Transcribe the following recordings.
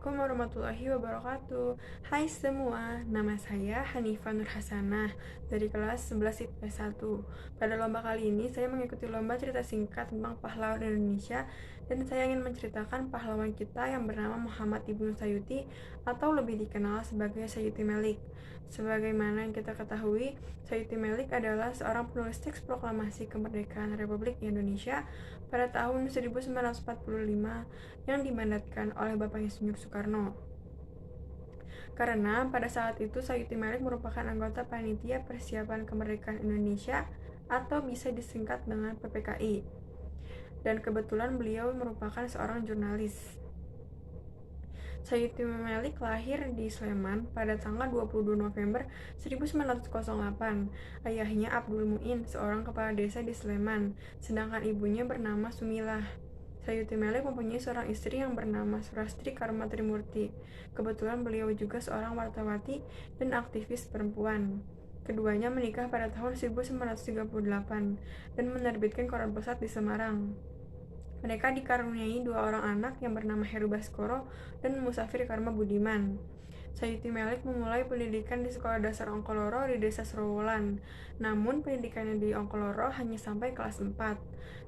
Assalamualaikum warahmatullahi wabarakatuh. Hai semua, nama saya Hanifah Nur Hasanah dari kelas 11 IPS 1. Pada lomba kali ini saya mengikuti lomba cerita singkat tentang pahlawan Indonesia dan saya ingin menceritakan pahlawan kita yang bernama Muhammad Ibnu Sayuti atau lebih dikenal sebagai Sayuti Melik. Sebagaimana yang kita ketahui, Sayuti Melik adalah seorang penulis teks proklamasi kemerdekaan Republik Indonesia pada tahun 1945 yang dimandatkan oleh Bapak Insinyur Soekarno. Karena pada saat itu Sayuti Melik merupakan anggota Panitia Persiapan Kemerdekaan Indonesia atau bisa disingkat dengan PPKI. Dan kebetulan beliau merupakan seorang jurnalis. Sayuti Melik lahir di Sleman pada tanggal 22 November 1908. Ayahnya Abdul Muin, seorang kepala desa di Sleman, sedangkan ibunya bernama Sumilah. Sayuti Melik mempunyai seorang istri yang bernama Surastri Karma Trimurti. Kebetulan beliau juga seorang wartawati dan aktivis perempuan. Keduanya menikah pada tahun 1938 dan menerbitkan koran pusat di Semarang. Mereka dikaruniai dua orang anak yang bernama Heru Baskoro dan Musafir Karma Budiman. Sayuti Melik memulai pendidikan di Sekolah Dasar Ongkoloro di Desa Serowolan. Namun pendidikannya di Ongkoloro hanya sampai kelas 4.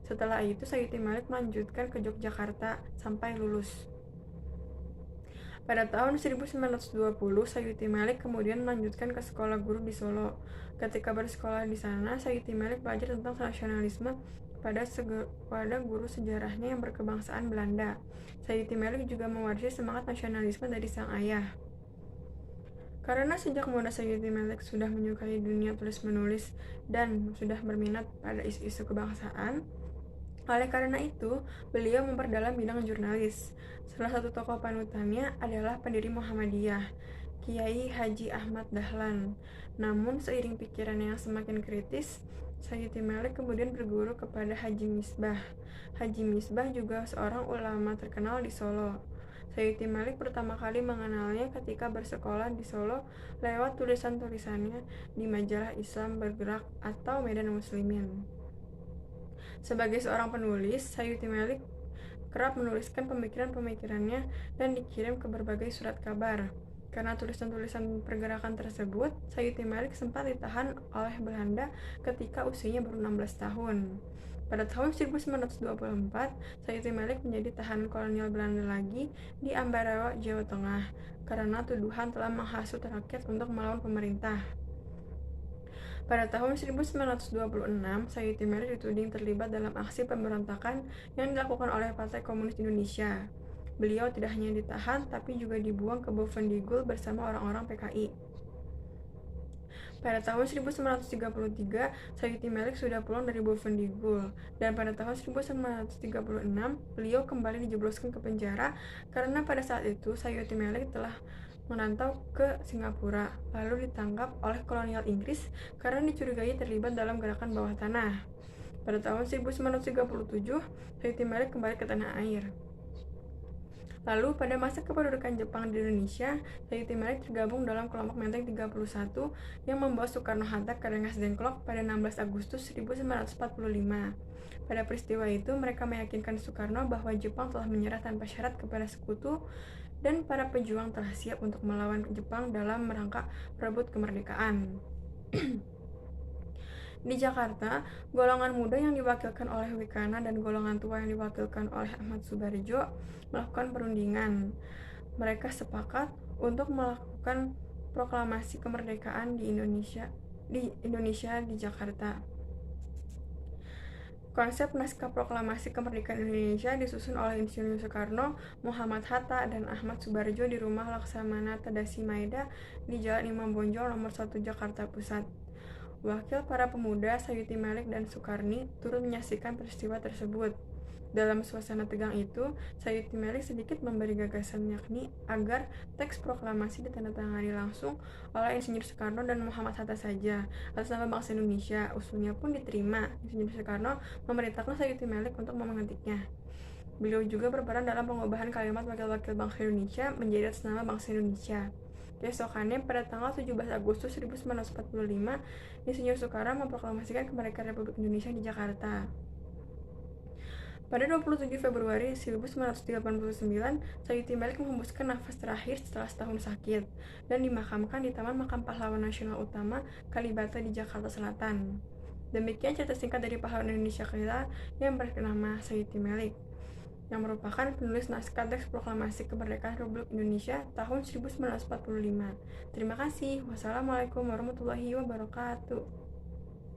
Setelah itu Sayuti Melik melanjutkan ke Yogyakarta sampai lulus. Pada tahun 1920, Sayuti Melik kemudian melanjutkan ke sekolah guru di Solo. Ketika bersekolah di sana, Sayuti Melik belajar tentang nasionalisme pada guru sejarahnya yang berkebangsaan Belanda. Sayuti Melik juga mewarisi semangat nasionalisme dari sang ayah. Karena sejak muda Sayuti Melik sudah menyukai dunia tulis-menulis dan sudah berminat pada isu-isu kebangsaan, oleh karena itu, beliau memperdalam bidang jurnalis. Salah satu tokoh panutannya adalah pendiri Muhammadiyah, Kiai Haji Ahmad Dahlan. Namun, seiring pikirannya yang semakin kritis, Sayuti Melik kemudian berguru kepada Haji Misbah. Haji Misbah juga seorang ulama terkenal di Solo. Sayuti Melik pertama kali mengenalnya ketika bersekolah di Solo lewat tulisan-tulisannya di majalah Islam Bergerak atau Medan Muslimin. Sebagai seorang penulis, Sayuti Melik kerap menuliskan pemikiran-pemikirannya dan dikirim ke berbagai surat kabar. Karena tulisan-tulisan pergerakan tersebut, Sayuti Melik sempat ditahan oleh Belanda ketika usianya baru 16 tahun. Pada tahun 1924, Sayuti Melik menjadi tahanan kolonial Belanda lagi di Ambarawa, Jawa Tengah, karena tuduhan telah menghasut rakyat untuk melawan pemerintah. Pada tahun 1926, Sayuti Melik dituding terlibat dalam aksi pemberontakan yang dilakukan oleh Partai Komunis Indonesia. Beliau tidak hanya ditahan, tapi juga dibuang ke Bovendigul bersama orang-orang PKI. Pada tahun 1933, Sayuti Melik sudah pulang dari Bovendigul, dan pada tahun 1936, beliau kembali dijebloskan ke penjara karena pada saat itu Sayuti Melik telah merantau ke Singapura, lalu ditangkap oleh kolonial Inggris karena dicurigai terlibat dalam gerakan bawah tanah. Pada tahun 1937, Sayuti Melik kembali ke tanah air. Lalu pada masa kependudukan Jepang di Indonesia, Sayuti Melik tergabung dalam kelompok Menteng 31 yang membawa Soekarno-Hatta ke Rengas Dengklok pada 16 Agustus 1945. Pada peristiwa itu, mereka meyakinkan Soekarno bahwa Jepang telah menyerah tanpa syarat kepada sekutu dan para pejuang telah siap untuk melawan Jepang dalam rangka perebut kemerdekaan. Di Jakarta, golongan muda yang diwakilkan oleh Wikana dan golongan tua yang diwakilkan oleh Ahmad Subarjo melakukan perundingan. Mereka sepakat untuk melakukan proklamasi kemerdekaan di Indonesia di Jakarta. Konsep naskah proklamasi kemerdekaan Indonesia disusun oleh Insinyur Soekarno, Muhammad Hatta, dan Ahmad Subarjo di rumah Laksamana Tadasi Maeda di Jalan Imam Bonjol nomor 1 Jakarta Pusat. Wakil para pemuda Sayuti Melik dan Soekarni turut menyaksikan peristiwa tersebut. Dalam suasana tegang itu, Sayuti Melik sedikit memberi gagasan yakni agar teks proklamasi ditandatangani langsung oleh Insinyur Soekarno dan Muhammad Hatta saja atas nama bangsa Indonesia. Usulnya pun diterima. Insinyur Soekarno memerintahkan Sayuti Melik untuk mengetiknya. Beliau juga berperan dalam pengubahan kalimat wakil-wakil bangsa Indonesia menjadi atas nama bangsa Indonesia. Keesokannya, pada tanggal 17 Agustus 1945, Insinyur Soekarno memproklamasikan kemerdekaan Republik Indonesia di Jakarta. Pada 27 Februari 1989, Sayuti Melik menghembuskan nafas terakhir setelah setahun sakit dan dimakamkan di Taman Makam Pahlawan Nasional Utama Kalibata di Jakarta Selatan. Demikian cerita singkat dari pahlawan Indonesia kita yang bernama Sayuti Melik, yang merupakan penulis naskah teks proklamasi kemerdekaan Republik Indonesia tahun 1945. Terima kasih. Wassalamualaikum warahmatullahi wabarakatuh.